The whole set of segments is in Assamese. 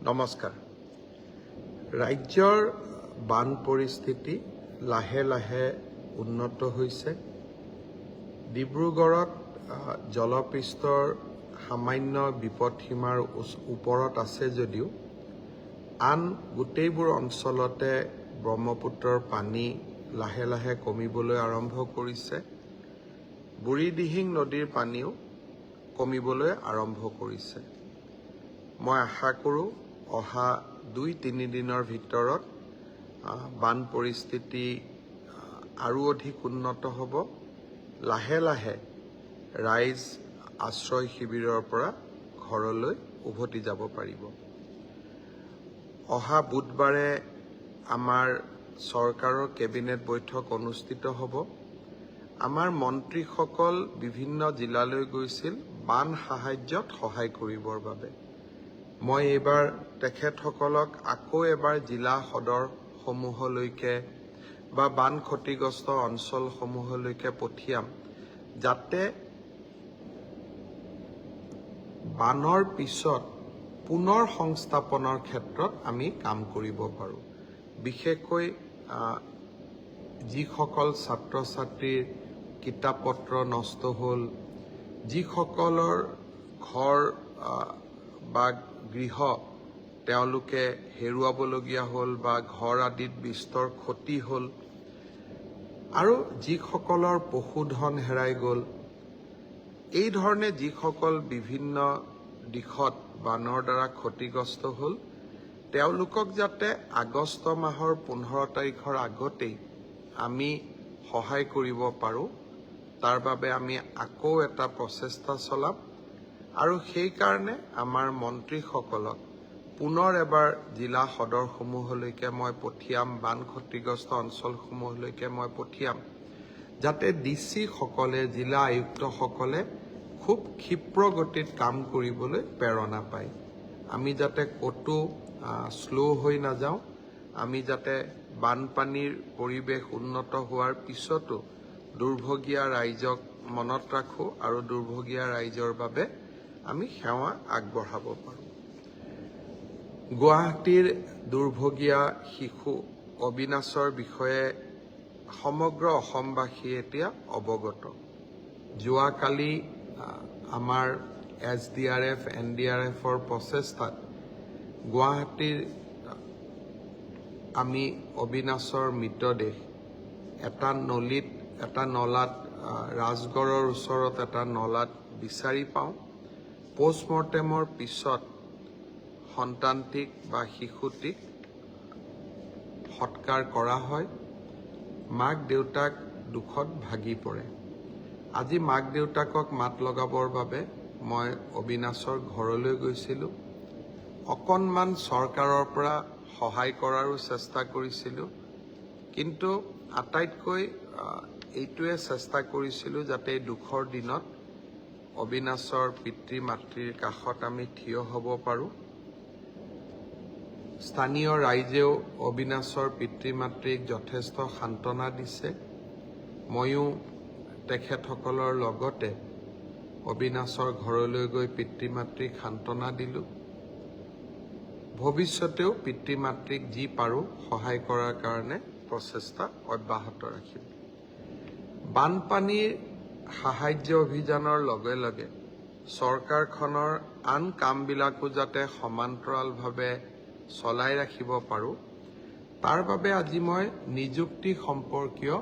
নমস্কাৰ। ৰাজ্যৰ বান পৰিস্থিতি লাহে লাহে উন্নত হৈছে। ডিব্ৰুগড়ত জলপৃষ্ঠৰ সামান্য বিপদসীমাৰ ওপৰত আছে যদিও আন গোটেইবোৰ অঞ্চলতে ব্ৰহ্মপুত্ৰৰ পানী লাহে লাহে কমিবলৈ আৰম্ভ কৰিছে। বুঢ়ীদিহিং নদীৰ পানীও কমিবলৈ আৰম্ভ কৰিছে। মই আশা কৰোঁ অহা 2-3 দিনৰ ভিতৰত বান পৰিস্থিতি আৰু অধিক উন্নত হ'ব। লাহে লাহে ৰাইজ আশ্ৰয় শিবিৰৰ পৰা ঘৰলৈ উভতি যাব পাৰিব। অহা বুধবাৰে আমাৰ চৰকাৰৰ কেবিনেট বৈঠক অনুষ্ঠিত হ'ব। আমাৰ মন্ত্ৰীসকল বিভিন্ন জিলালৈ গৈছিল বান সাহায্যত সহায় কৰিবৰ বাবে। মই এইবাৰ তেখেতসকলক আকৌ এবাৰ জিলা সদৰসমূহলৈকে বা বান ক্ষতিগ্ৰস্ত অঞ্চলসমূহলৈকে পঠিয়াম, যাতে বানৰ পিছত পুনৰ সংস্থাপনৰ ক্ষেত্ৰত আমি কাম কৰিব পাৰোঁ। বিশেষকৈ যিসকল ছাত্ৰ ছাত্ৰীৰ কিতাপ পত্ৰ নষ্ট হ'ল, যিসকলৰ ঘৰ বা গৃহ তেওঁলোকে হেৰুৱাবলগীয়া হ'ল বা ঘৰ আদিত বিস্তৰ ক্ষতি হ'ল, আৰু যিসকলৰ পশুধন হেৰাই গ'ল, এই ধৰণে যিসকল বিভিন্ন দিশত বানৰ দ্বাৰা ক্ষতিগ্ৰস্ত হ'ল, তেওঁলোকক যাতে আগষ্ট মাহৰ 15 তাৰিখৰ আগতেই আমি সহায় কৰিব পাৰোঁ, তাৰ বাবে আমি আকৌ এটা প্ৰচেষ্টা চলাম। আৰু সেইকাৰণে আমাৰ মন্ত্ৰীসকলক পুনৰ এবাৰ জিলা সদৰসমূহলৈকে মই পঠিয়াম, বান ক্ষতিগ্ৰস্ত অঞ্চলসমূহলৈকে মই পঠিয়াম, যাতে ডিচিসকলে, জিলা আয়ুক্তসকলে খুব ক্ষীপ্ৰ গতিত কাম কৰিবলৈ প্ৰেৰণা পায়। আমি যাতে ক'তো শ্ল' হৈ নাযাওঁ, আমি যাতে বানপানীৰ পৰিৱেশ উন্নত হোৱাৰ পিছতো দুৰ্ভগীয়া ৰাইজক মনত ৰাখোঁ আৰু দুৰ্ভগীয়া ৰাইজৰ বাবে আমি সেৱা আগবঢ়াব পাৰোঁ। গুৱাহাটীৰ দুৰ্ভগীয়া শিশু অবিনাশৰ বিষয়ে সমগ্ৰ অসমবাসী এতিয়া অৱগত। যোৱাকালি আমাৰ SDRF, NDRFৰ প্ৰচেষ্টাত গুৱাহাটীৰ আমি অবিনাশৰ মৃতদেহ এটা নলাত ৰাজগড়ৰ ওচৰত এটা নলাত বিচাৰি পাওঁ। পোষ্টমৰ্টেমৰ পিছত সন্তানটিক বা শিশুটিক সৎকাৰ কৰা হয়। মাক দেউতাক দুখত ভাগি পৰে। আজি মাক দেউতাকক মাত লগাবৰ বাবে মই অবিনাশৰ ঘৰলৈ গৈছিলোঁ। অকণমান চৰকাৰৰ পৰা সহায় কৰাৰো চেষ্টা কৰিছিলোঁ, কিন্তু আটাইতকৈ এইটোৱে চেষ্টা কৰিছিলোঁ যাতে এই দুখৰ দিনত অবিনাশৰ পিতৃ মাতৃৰ কাষত আমি থিয় হ'ব পাৰোঁ। স্থানীয় ৰাইজেও অবিনাশৰ পিতৃ মাতৃক যথেষ্ট সান্তনা দিছে। ময়ো তেখেতসকলৰ লগতে অবিনাশৰ ঘৰলৈ গৈ পিতৃ মাতৃক সান্তনা দিলোঁ। ভৱিষ্যতেও পিতৃ মাতৃক যি পাৰোঁ সহায় কৰাৰ কাৰণে প্ৰচেষ্টা অব্যাহত ৰাখিম। বানপানীৰ সাহায্য অভিযানৰ লগে লগে চৰকাৰখনৰ আন কামবিলাকো যাতে সমান্তৰালভাৱে চলাই ৰাখিব পাৰোঁ, তাৰ বাবে আজি মই নিযুক্তি সম্পৰ্কীয়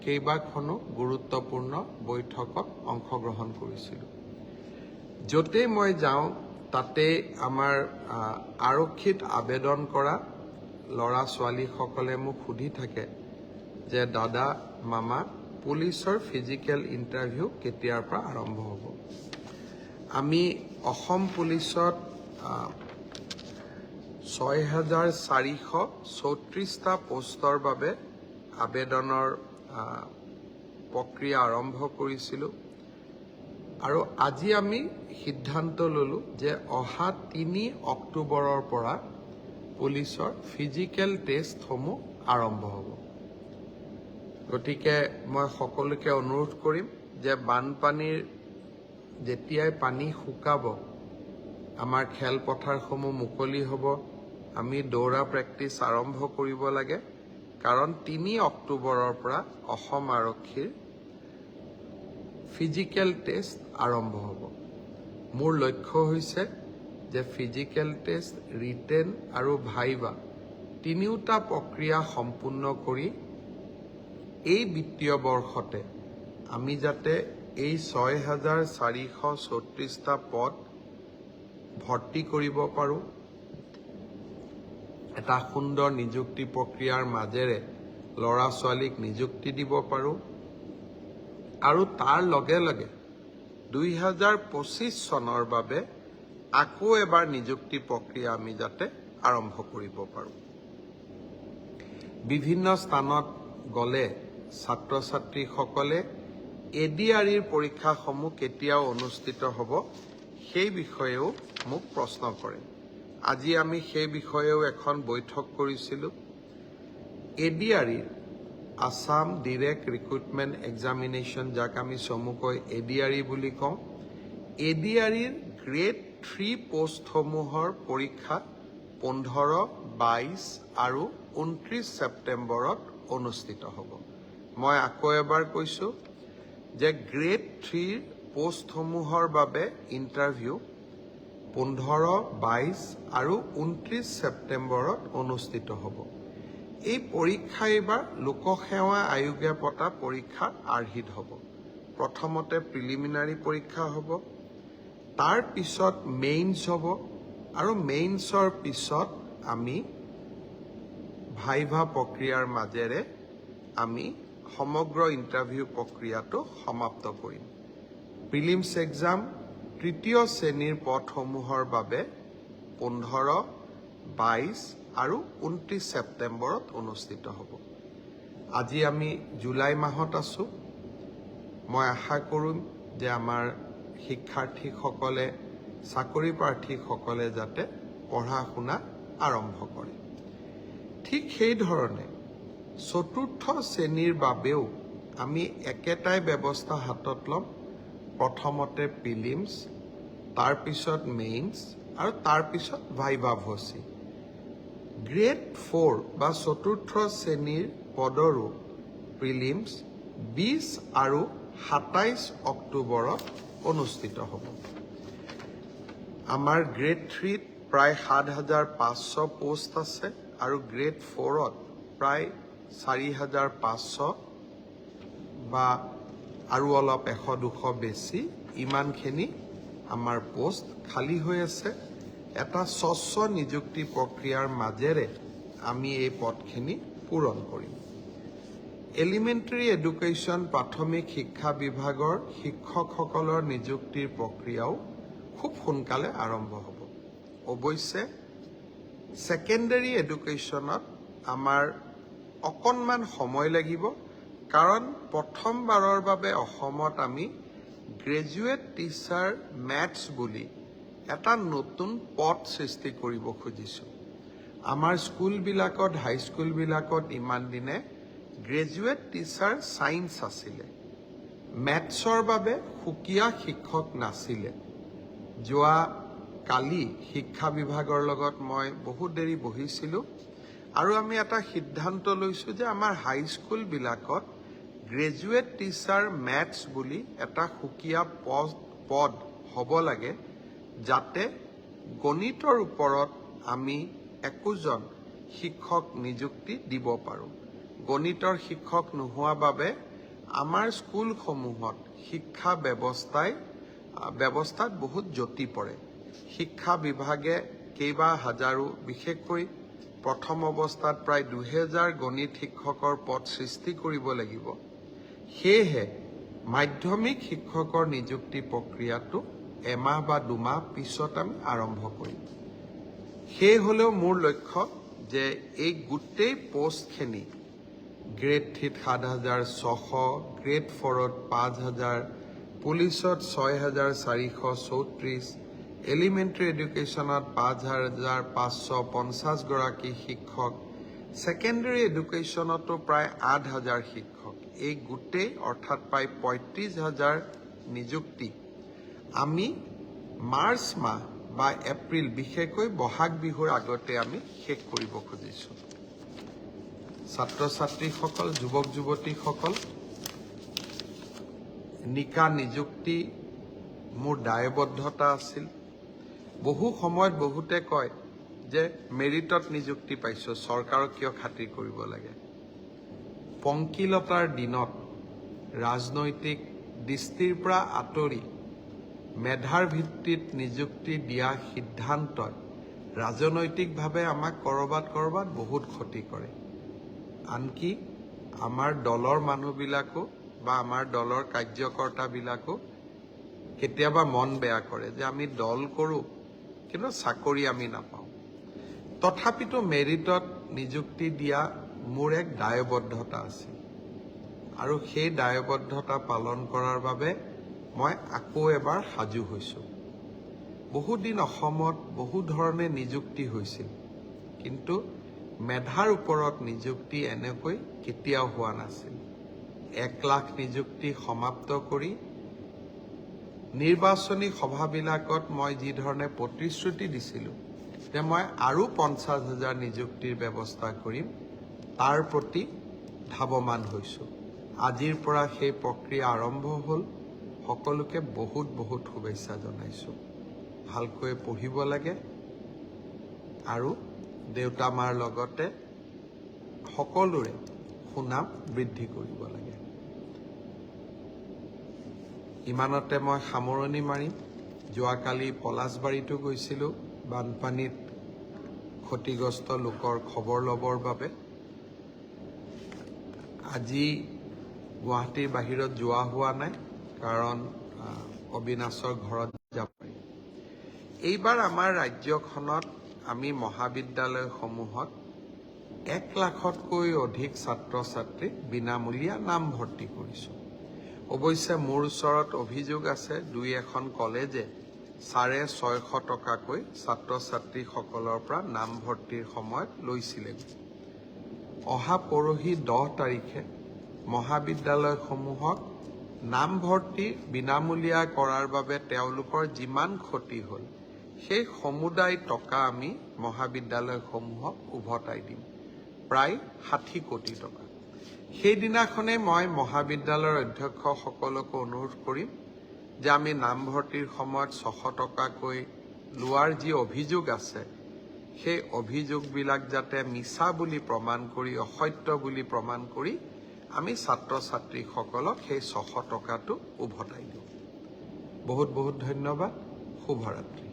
কেইবাখনো গুৰুত্বপূৰ্ণ বৈঠকত অংশগ্ৰহণ কৰিছিলোঁ। য'তেই মই যাওঁ তাতেই আমাৰ আৰক্ষীত আবেদন কৰা ল'ৰা ছোৱালীসকলে মোক সুধি থাকে যে দাদা, মামা, পুলিচৰ ফিজিকেল ইণ্টাৰভিউ কেতিয়াৰ পৰা আৰম্ভ হ'ব। আমি অসম পুলিচত 6,434টা পোষ্টৰ বাবে আবেদনৰ প্ৰক্ৰিয়া আৰম্ভ কৰিছিলোঁ, আৰু আজি আমি সিদ্ধান্ত ল'লোঁ যে অহা 3 অক্টোবৰৰ পৰা পুলিচৰ ফিজিকেল টেষ্টসমূহ আৰম্ভ হ'ব। গতিকে মই সকলোকে অনুৰোধ কৰিম যে বানপানীৰ যেতিয়াই পানী শুকাব, আমাৰ খেলপথাৰসমূহ মুকলি হ'ব। আমি দৌৰা প্ৰেক্টিছ আৰম্ভ কৰিব লাগে, কাৰণ 3 অক্টোবৰৰ পৰা অসম আৰক্ষীৰ ফিজিকেল টেষ্ট আৰম্ভ হ'ব। মোৰ লক্ষ্য হৈছে যে ফিজিকেল টেষ্ট, ৰিটেন আৰু ভাইভা তিনিওটা প্ৰক্ৰিয়া সম্পূৰ্ণ কৰি এই বিত্তীয় বৰ্ষতে আমি যাতে এই 6,434টা পদ ভৰ্তি কৰিব পাৰোঁ, এটা সুন্দৰ নিযুক্তি প্ৰক্ৰিয়াৰ মাজেৰে ল'ৰা ছোৱালীক নিযুক্তি দিব পাৰোঁ, আৰু তাৰ লগে লগে 2025 চনৰ বাবে আকৌ এবাৰ নিযুক্তি প্ৰক্ৰিয়া আমি যাতে আৰম্ভ কৰিব পাৰোঁ। বিভিন্ন স্থানত গ'লে ছাত্ৰ ছাত্ৰীসকলে ADREৰ পৰীক্ষাসমূহ কেতিয়া অনুষ্ঠিত হ'ব সেই বিষয়েও মোক প্ৰশ্ন কৰে। আজি আমি সেই বিষয়েও এখন বৈঠক কৰিছিলোঁ। ADREৰ আসাম ডিৰেক্ট ৰিক্ৰুটমেণ্ট এক্সামিনেশ্যন, যাক আমি চমুকৈ ADRE বুলি কওঁ, ADREৰ গ্ৰেড 3 পোষ্টসমূহৰ পৰীক্ষা 15, 22 আৰু 29 ছেপ্টেম্বৰত অনুষ্ঠিত হ'ব। মই আকৌ এবাৰ কৈছোঁ যে গ্ৰেড 3 পোষ্টসমূহৰ বাবে ইণ্টাৰভিউ 15, 22 আৰু 29 ছেপ্টেম্বৰত অনুষ্ঠিত হ'ব। এই পৰীক্ষা এইবাৰ লোকসেৱা আয়োগে পতা পৰীক্ষাৰ আৰ্হিত হ'ব। প্ৰথমতে প্ৰিলিমিনাৰী পৰীক্ষা হ'ব, তাৰ পিছত মেইনছ হ'ব, আৰু মেইনছৰ পিছত আমি ভাইভা প্ৰক্ৰিয়াৰ মাজেৰে আমি সমগ্ৰ ইণ্টাৰভিউ প্ৰক্ৰিয়াটো সমাপ্ত কৰিম। প্ৰিলিমছ এক্সাম তৃতীয় শ্ৰেণীৰ পদসমূহৰ বাবে 15, 22 আৰু 29 ছেপ্টেম্বৰত অনুষ্ঠিত হ'ব। আজি আমি জুলাই মাহত আছোঁ। মই আশা কৰিম যে আমাৰ শিক্ষাৰ্থীসকলে, চাকৰি প্ৰাৰ্থীসকলে যাতে পঢ়া শুনা আৰম্ভ কৰে। ঠিক সেইধৰণে 4ৰ্থ শ্ৰেণীৰ বাবেও আমি একেটাই ব্যৱস্থা হাতত ল'ম। প্ৰথমতে প্ৰিলিমছ, তাৰপিছত মেইনছ আৰু তাৰপিছত ভাইভা ভচি। গ্ৰেড 4 বা 4ৰ্থ শ্ৰেণীৰ পদৰো প্ৰিলিমছ 20 আৰু 27 অক্টোবৰত অনুষ্ঠিত হ'ব। আমাৰ গ্ৰেড 3ত প্ৰায় 7,500 পোষ্ট আছে আৰু গ্ৰেড 4ত প্ৰায় 4,500 বা আৰু অলপ 100-200 বেছি, ইমানখিনি আমাৰ পোষ্ট খালী হৈ আছে। এটা স্বচ্ছ নিযুক্তি প্ৰক্ৰিয়াৰ মাজেৰে আমি এই পদখিনি পূৰণ কৰিম। এলিমেণ্টাৰী এডুকেশ্যন প্ৰাথমিক শিক্ষা বিভাগৰ শিক্ষকসকলৰ নিযুক্তিৰ প্ৰক্ৰিয়াও খুব সোনকালে আৰম্ভ হ'ব। অৱশ্যে ছেকেণ্ডাৰী এডুকেশ্যনত আমাৰ অকণমান সময় লাগিব, কাৰণ প্ৰথমবাৰৰ বাবে অসমত আমি গ্ৰেজুৱেট টিচাৰ মেথছ বুলি এটা নতুন পদ সৃষ্টি কৰিব খুজিছোঁ। আমাৰ স্কুলবিলাকত, হাইস্কুলবিলাকত ইমান দিনে গ্ৰেজুৱেট টিচাৰ ছায়েন্স আছিলে, মেথছৰ বাবে সুকীয়া শিক্ষক নাছিলে। যোৱা কালি শিক্ষা বিভাগৰ লগত মই বহুত দেৰি বহিছিলোঁ, আৰু আমি এটা সিদ্ধান্ত লৈছোঁ যে আমাৰ হাইস্কুলবিলাকত গ্ৰেজুৱেট টিচাৰ মেথছ বুলি এটা সুকীয়া পদ হ'ব লাগে, যাতে গণিতৰ ওপৰত আমি একোজন শিক্ষক নিযুক্তি দিব পাৰোঁ। গণিতৰ শিক্ষক নোহোৱা বাবে আমাৰ স্কুলসমূহত শিক্ষা ব্যৱস্থাত বহুত জটি পৰে। শিক্ষা বিভাগে কেইবা হাজাৰো, বিশেষকৈ প্ৰথম অৱস্থাত প্ৰায় 2000 গণিত শিক্ষকৰ পদ সৃষ্টি কৰিব লাগিব। সেয়েহে মাধ্যমিক শিক্ষকৰ নিযুক্তি প্ৰক্ৰিয়াটো এমাহ বা 2 মাহ পিছত আমি আৰম্ভ কৰিম। সেই হ'লেও মোৰ লক্ষ্য যে এই গোটেই পোষ্টখিনি গ্ৰেড 3ত 7,600, গ্ৰেড 4ত 5,000, পুলিচত 6,434, এলিমেণ্টাৰী এডুকেশ্যনত 5,550 গৰাকী শিক্ষক, ছেকেণ্ডাৰী এডুকেশ্যনতো প্ৰায় 8,000 শিক্ষক, এই গোটেই অৰ্থাৎ প্ৰায় 35,000 নিযুক্তি আমি মাৰ্চ মাহ বা এপ্ৰিল বিশেষকৈ বহাগ বিহুৰ আগতে আমি শেষ কৰিব খুজিছোঁ। ছাত্ৰ ছাত্ৰীসকল, যুৱক যুৱতীসকল, নিকা নিযুক্তি মোৰ দায়বদ্ধতা আছিল। বহু সময়ত বহুতে কয় যে মেৰিটত নিযুক্তি পাইছোঁ, চৰকাৰক কিয় খাতিৰ কৰিব লাগে। পংকিলতাৰ দিনত ৰাজনৈতিক দৃষ্টিৰ পৰা আঁতৰি মেধাৰ ভিত্তিত নিযুক্তি দিয়া সিদ্ধান্তই ৰাজনৈতিকভাৱে আমাক ক'ৰবাত বহুত ক্ষতি কৰে। আনকি আমাৰ দলৰ মানুহবিলাকো বা আমাৰ দলৰ কাৰ্যকৰ্তাবিলাকো কেতিয়াবা মন বেয়া কৰে যে আমি দল কৰোঁ কিন্তু চাকৰি আমি নাপাওঁ। তথাপিতো মেৰিটত নিযুক্তি দিয়া মোৰ এক দায়বদ্ধতা আছিল আৰু সেই দায়বদ্ধতা পালন কৰাৰ বাবে মই আকৌ এবাৰ সাজু হৈছোঁ। বহুদিন অসমত বহু ধৰণে নিযুক্তি হৈছিল, কিন্তু মেধাৰ ওপৰত নিযুক্তি এনেকৈ কেতিয়াও হোৱা নাছিল। 1 লাখ নিযুক্তি সমাপ্ত কৰি নিৰ্বাচনী সভাবিলাকত মই যি ধৰণে প্ৰতিশ্ৰুতি দিছিলোঁ যে মই আৰু 50,000 নিযুক্তিৰ ব্যৱস্থা কৰিম, তাৰ প্ৰতি ধাৱমান হৈছোঁ। আজিৰ পৰা সেই প্ৰক্ৰিয়া আৰম্ভ হ'ল। সকলোকে বহুত বহুত শুভেচ্ছা জনাইছোঁ। ভালকৈ পঢ়িব লাগে আৰু দেউতা মাৰ লগতে সকলোৰে সুনাম বৃদ্ধি কৰিব লাগে। ইমানতে মই সামৰণি মাৰিম। যোৱাকালি পলাশবাৰীতো গৈছিলোঁ বানপানীত ক্ষতিগ্ৰস্ত লোকৰ খবৰ ল'বৰ বাবে। আজি গুৱাহাটীৰ বাহিৰত যোৱা হোৱা নাই, কাৰণ অবিনাশৰ ঘৰত যাব পাৰি। এইবাৰ আমাৰ ৰাজ্যখনত আমি মহাবিদ্যালয়সমূহত 1 লাখতকৈ অধিক ছাত্ৰ ছাত্ৰীক বিনামূলীয়া নামভৰ্তি কৰিছোঁ। অৱশ্যে মোৰ ওচৰত অভিযোগ আছে 2-এখন কলেজে 650 টকাকৈ ছাত্ৰ ছাত্ৰীসকলৰ পৰা নামভৰ্তিৰ সময়ত লৈছিলে। অহা পৰহি 10 তাৰিখে মহাবিদ্যালয়সমূহক নামভৰ্তি বিনামূলীয়া কৰাৰ বাবে তেওঁলোকৰ যিমান ক্ষতি হ'ল সেই সমুদায় টকা আমি মহাবিদ্যালয়সমূহক উভতাই দিম, প্ৰায় 60 কোটি টকা। সেইদিনাখনেই মই মহাবিদ্যালয়ৰ অধ্যক্ষসকলকো অনুৰোধ কৰিম যে আমি নামভৰ্তিৰ সময়ত 600 টকাকৈ লোৱাৰ যি অভিযোগ আছে সেই অভিযোগবিলাক যাতে মিছা বুলি প্ৰমাণ কৰি, অসত্য বুলি প্ৰমাণ কৰি আমি ছাত্ৰ ছাত্ৰীসকলক সেই 600 টকাটো উভতাই দিওঁ। বহুত বহুত ধন্যবাদ। শুভৰাত্ৰি।